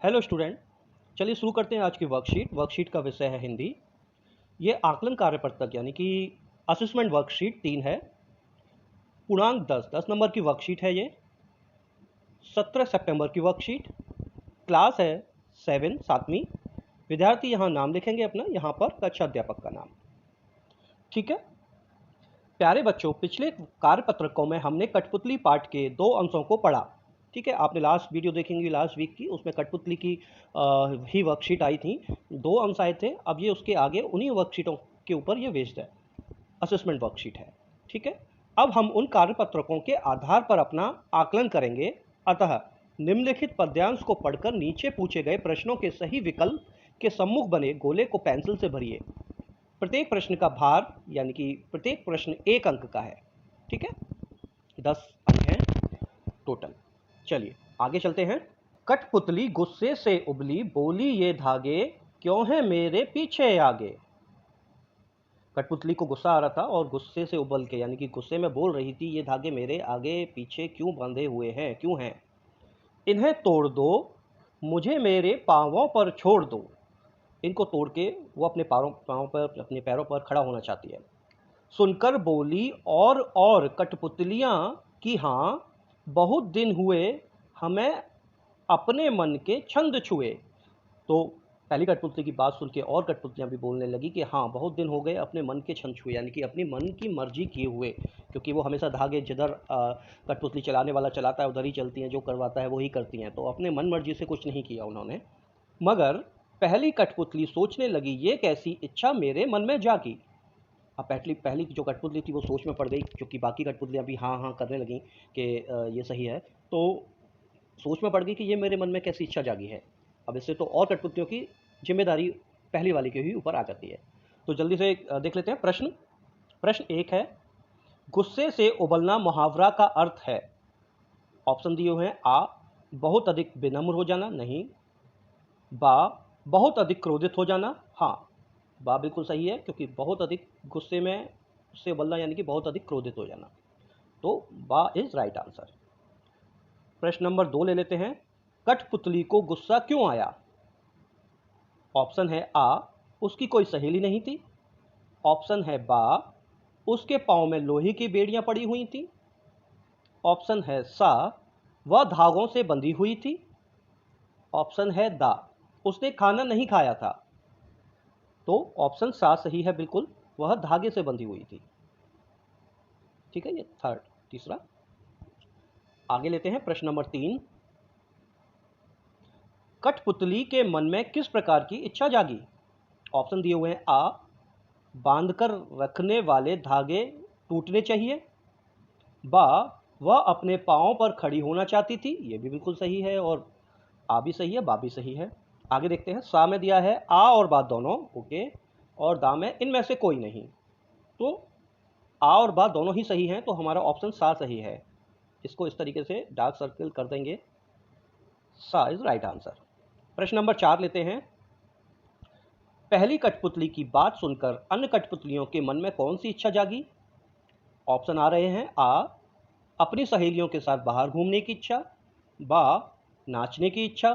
Hello student, चलिए शुरू करते हैं आज की वर्कशीट का विषय है हिंदी। ये आकलन कार्य पत्रक यानी कि असेसमेंट वर्कशीट 3 है। पूर्णांक 10 नंबर की वर्कशीट है। ये 17 सितंबर की वर्कशीट। क्लास है 7वीं। विद्यार्थी यहाँ नाम लिखेंगे अपना, यहाँ पर कक्षा अध्यापक का नाम। ठीक है प्यारे बच्चों, पिछले कार्यपत्रकों में हमने कठपुतली पाठ के 2 अंशों को पढ़ा। ठीक है, आपने लास्ट वीडियो देखेंगे लास्ट वीक की, उसमें कठपुतली की ही वर्कशीट आई थी। 2 अंश आए थे। अब ये उसके आगे उन्हीं वर्कशीटों के ऊपर ये बेस्ड है, असेसमेंट वर्कशीट है। ठीक है, अब हम उन कार्यपत्रकों के आधार पर अपना आकलन करेंगे। अतः निम्नलिखित पद्यांश को पढ़कर नीचे पूछे गए प्रश्नों के सही विकल्प के सम्मुख बने गोले को पेंसिल से भरिए। प्रत्येक प्रश्न का भार यानी कि प्रत्येक प्रश्न 1 अंक का है। ठीक है, 10 अंक हैं टोटल। चलिए आगे चलते हैं। कठपुतली गुस्से से उबली, बोली ये धागे क्यों हैं मेरे पीछे आगे। कठपुतली को गुस्सा आ रहा था और गुस्से से उबल के यानी कि गुस्से में बोल रही थी, ये धागे मेरे आगे पीछे क्यों बंधे हुए हैं, क्यों हैं। इन्हें तोड़ दो, मुझे मेरे पांवों पर छोड़ दो। इनको तोड़ के वो अपने अपने पैरों पर खड़ा होना चाहती है। सुनकर बोली और कठपुतलियां कि हाँ, बहुत दिन हुए हमें अपने मन के छंद छुए। तो पहली कठपुतली की बात सुन के और कठपुतलियां भी बोलने लगी कि हाँ, बहुत दिन हो गए अपने मन के छंद छुए, यानी कि अपने मन की मर्जी किए हुए। क्योंकि वो हमेशा धागे जिधर कठपुतली चलाने वाला चलाता है उधर ही चलती हैं, जो करवाता है वो ही करती हैं। तो अपने मन मर्जी से कुछ नहीं किया उन्होंने। मगर पहली कठपुतली सोचने लगी, ये कैसी इच्छा मेरे मन में जागी। अब पहली जो कठपुतली थी वो सोच में पड़ गई, क्योंकि बाकी कठपुतलियां भी हाँ हाँ करने लगी कि ये सही है। तो सोच में पड़ गई कि ये मेरे मन में कैसी इच्छा जागी है। अब इससे तो और कठपुतलियों की जिम्मेदारी पहली वाली के ही ऊपर आ जाती है। तो जल्दी से देख लेते हैं प्रश्न 1 है, गुस्से से उबलना मुहावरा का अर्थ है। ऑप्शन दिए हुए हैं। आ, बहुत अधिक विनम्र हो जाना, नहीं। बा, बहुत अधिक क्रोधित हो जाना, हाँ। बा बिल्कुल सही है, क्योंकि बहुत अधिक गुस्से में से उबलना यानी कि बहुत अधिक क्रोधित हो जाना। तो बा इज राइट आंसर। प्रश्न नंबर 2 ले लेते हैं। कठपुतली को गुस्सा क्यों आया। ऑप्शन है आ, उसकी कोई सहेली नहीं थी। ऑप्शन है बा, उसके पांव में लोहे की बेड़ियां पड़ी हुई थी। ऑप्शन है सा, वह धागों से बंधी हुई थी। ऑप्शन है दा, उसने खाना नहीं खाया था। तो ऑप्शन सा सही है बिल्कुल, वह धागे से बंधी हुई थी। ठीक है, ये तीसरा। आगे लेते हैं प्रश्न नंबर 3। कठपुतली के मन में किस प्रकार की इच्छा जागी। ऑप्शन दिए हुए हैं। आ, बांधकर रखने वाले धागे टूटने चाहिए। बा, वह अपने पांव पर खड़ी होना चाहती थी, ये भी बिल्कुल सही है, और आ भी सही है, बा भी सही है। आगे देखते हैं। सा में दिया है आ और बा दोनों, ओके, और दा में इनमें से कोई नहीं। तो आ और बा दोनों ही सही हैं, तो हमारा ऑप्शन सा सही है। इसको इस तरीके से डार्क सर्कल कर देंगे। सा इज राइट आंसर। प्रश्न नंबर 4 लेते हैं। पहली कठपुतली की बात सुनकर अन्य कठपुतलियों के मन में कौन सी इच्छा जागी। ऑप्शन आ रहे हैं। आ, अपनी सहेलियों के साथ बाहर घूमने की इच्छा। बा, नाचने की इच्छा।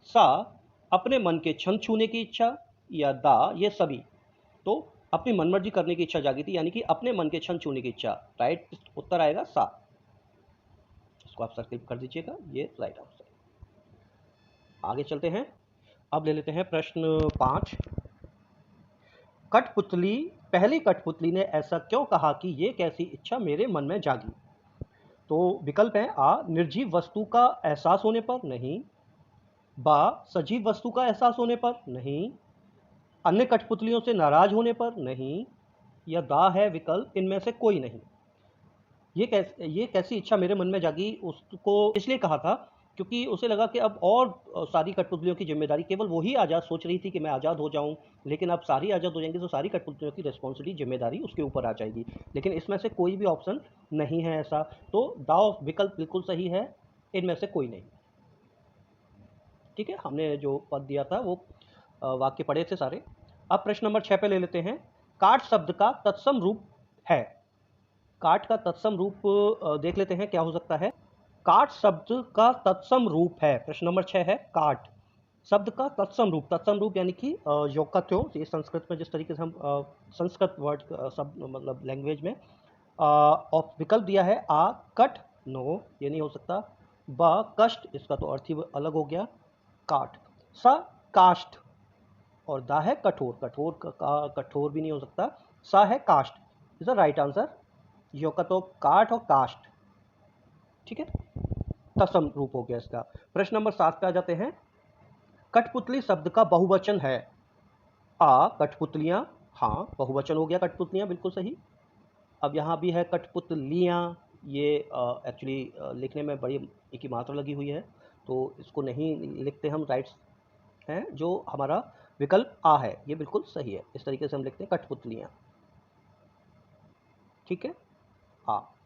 सा, अपने मन के छंद छूने की इच्छा। या दा, ये सभी। तो अपनी मनमर्जी करने की इच्छा जागी थी, यानी कि अपने मन के छंद छूने की इच्छा। राइट उत्तर आएगा सा। इसको आप सर्कल कर दीजिएगा, ये राइट आंसर। आगे चलते हैं। अब ले लेते हैं प्रश्न 5। पहली कठपुतली ने ऐसा क्यों कहा कि ये कैसी इच्छा मेरे मन में जागी। तो विकल्प है। आ, निर्जीव वस्तु का एहसास होने पर, नहीं। बा, सजीव वस्तु का एहसास होने पर, नहीं। अन्य कठपुतलियों से नाराज होने पर, नहीं। या दा है विकल्प, इनमें से कोई नहीं। ये कैसी इच्छा मेरे मन में जागी, उसको इसलिए कहा था क्योंकि उसे लगा कि अब और सारी कठपुतलियों की जिम्मेदारी केवल वही आज़ाद सोच रही थी कि मैं आज़ाद हो जाऊं, लेकिन अब सारी आज़ाद हो जाएंगी तो सारी कठपुतलियों की रिस्पॉन्सिबिलिटी जिम्मेदारी उसके ऊपर आ जाएगी। लेकिन इसमें से कोई भी ऑप्शन नहीं है ऐसा, तो दाव विकल्प बिल्कुल सही है, इनमें से कोई नहीं। ठीक है, हमने जो पद दिया था वो वाक्य पढ़े थे सारे। अब प्रश्न नंबर 6 पे ले लेते हैं। काट शब्द का तत्सम रूप है। काट का तत्सम रूप देख लेते हैं क्या हो सकता है। काट शब्द का तत्सम रूप है। प्रश्न नंबर 6 है काट। शब्द का तत्सम रूप यानी कि योग का त्यों, ये संस्कृत में जिस तरीके से हम संस्कृत वर्ड शब्द मतलब लैंग्वेज में और विकल्प दिया है आ कट, नो ये नहीं हो सकता। ब कष्ट, इसका तो अर्थ ही अलग हो गया, काट। स काष्ठ, और दा है कठोर, कठोर भी नहीं हो सकता। सा है काष्ठ, इज द राइट आंसर। यो का तो काठ और काष्ठ, ठीक है, तत्सम रूप हो गया इसका। प्रश्न नंबर 7 पे आ जाते हैं। कठपुतली शब्द का बहुवचन है। आ कठपुतलियां, हाँ बहुवचन हो गया कठपुतलियां, बिल्कुल सही। अब यहाँ भी है कठपुतलियां, ये एक्चुअली लिखने में बड़ी एक ही मात्रा लगी हुई है, तो इसको नहीं लिखते हम, राइट्स हैं जो हमारा विकल्प आ है ये बिल्कुल सही है, इस तरीके से हम लिखते हैं कठपुतलियां, ठीक है। हाँ,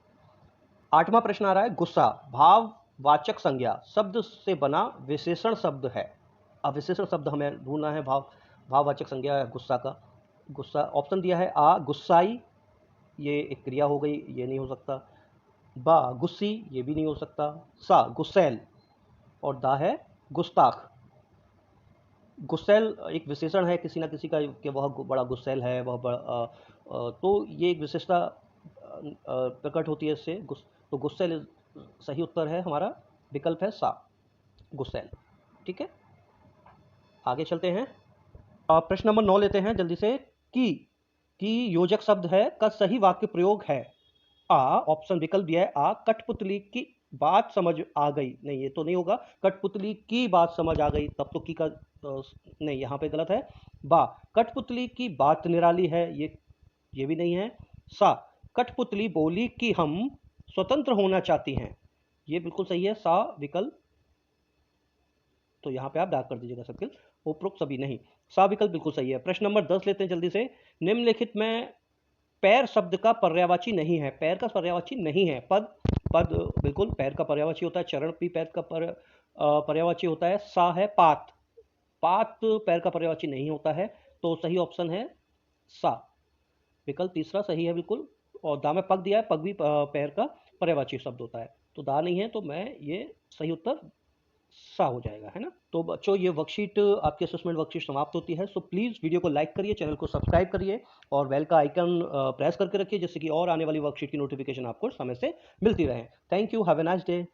8वां प्रश्न आ रहा है, गुस्सा भाववाचक संज्ञा शब्द से बना विशेषण शब्द है। अब विशेषण शब्द हमें ढूंढना है, भाववाचक संज्ञा है गुस्सा का। गुस्सा ऑप्शन दिया है आ गुस्साई, ये एक क्रिया हो गई, ये नहीं हो सकता। बा गुस्सी, ये भी नहीं हो सकता। सा गुस्सैल, और दा है गुस्ताख। गुस्सैल एक विशेषण है किसी ना किसी का कि वह बड़ा गुस्सैल है, वह बड़ा तो ये एक विशेषता प्रकट होती है इससे। तो गुस्सैल सही उत्तर है, हमारा विकल्प है सा गुस्सैल, ठीक है। आगे चलते हैं, प्रश्न नंबर 9 लेते हैं जल्दी से। की योजक शब्द है का सही वाक्य प्रयोग है। आ ऑप्शन विकल्प दिया है आ कठपुतली की बात समझ आ गई, नहीं ये तो नहीं होगा। कठपुतली की बात समझ आ गई, तब तो की का नहीं, यहाँ पे गलत है। बा कठपुतली की बात निराली है, ये भी नहीं है। सा कठपुतली बोली कि हम स्वतंत्र होना चाहती हैं, ये बिल्कुल सही है, सा विकल्प। तो यहाँ पे आप डाक कर दीजिएगा सर्किल, उपरोक्त सभी नहीं, सा विकल्प बिल्कुल सही है। प्रश्न नंबर 10 लेते हैं जल्दी से। निम्नलिखित में पैर शब्द का पर्यायवाची नहीं है। पैर का पर्यायवाची नहीं है। पद, पद बिल्कुल पैर का पर्यायवाची होता है। चरण भी पैर का पर्यायवाची होता है। सा है पात, पात पैर का पर्यायवाची नहीं होता है, तो सही ऑप्शन है सा विकल्प तीसरा सही है बिल्कुल। और दा में पग दिया है, पग भी पैर का पर्यायवाची शब्द होता है, तो दा नहीं है, तो मैं ये सही उत्तर सा हो जाएगा, है ना। तो बच्चों ये वर्कशीट आपकी असेसमेंट वर्कशीट समाप्त होती है। सो प्लीज़ वीडियो को लाइक करिए, चैनल को सब्सक्राइब करिए और बेल का आइकन प्रेस करके रखिए, जिससे कि और आने वाली वर्कशीट की नोटिफिकेशन आपको समय से मिलती रहे। Thank you, have a nice day.